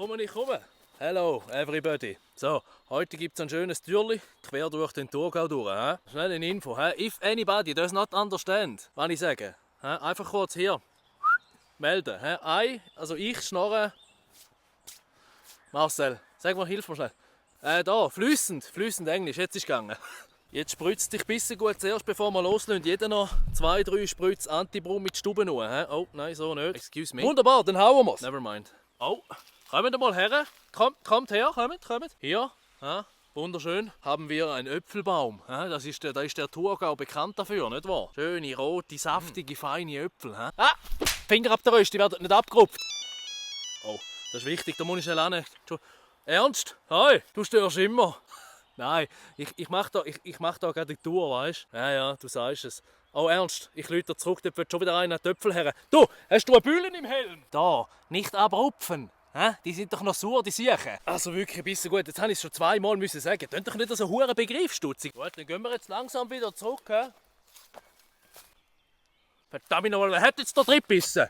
Ich komme. Hello, everybody. So, heute gibt es ein schönes Türli quer durch den Thurgau durch. Schnell eine Info. If anybody does not understand, was ich sage, einfach kurz hier melden. Also ich schnorre. Marcel, sag mal, hilf mir schnell. Da, fließend Englisch, jetzt ist es gegangen. Jetzt spritzt dich bisschen gut zuerst, bevor wir loslösen. Jeder noch 2-3 Spritz Antibrum mit Stuben nur. Oh, nein, so nicht. Excuse me. Wunderbar, dann hauen wir's. Never mind. Oh, kommt mal her. Kommt her, kommt. Hier, wunderschön, haben wir einen Äpfelbaum. Da ist der Thurgau bekannt dafür, nicht wahr? Schöne, rote, saftige, feine Äpfel. Finger ab der Röst, die werden nicht abgerupft. Oh, das ist wichtig, da muss ich schnell hin. Ernst? Hi, du störst immer. Nein, ich mach da gerade die Tour, weißt du? Ja, du sagst es. Oh, Ernst, ich lüte zurück, dort wird schon wieder einer Töpfel her. Du, hast du eine Bühlen im Helm? Da, nicht abrupfen. Die sind doch noch sauer, die Siechen. Also wirklich ein bisschen gut. Jetzt habe ich es schon zweimal müssen sagen. Tönt doch nicht so einen Begriff stutzig. Gut, dann gehen wir jetzt langsam wieder zurück. Verdammt nochmal, wer hat jetzt da drin gebissen?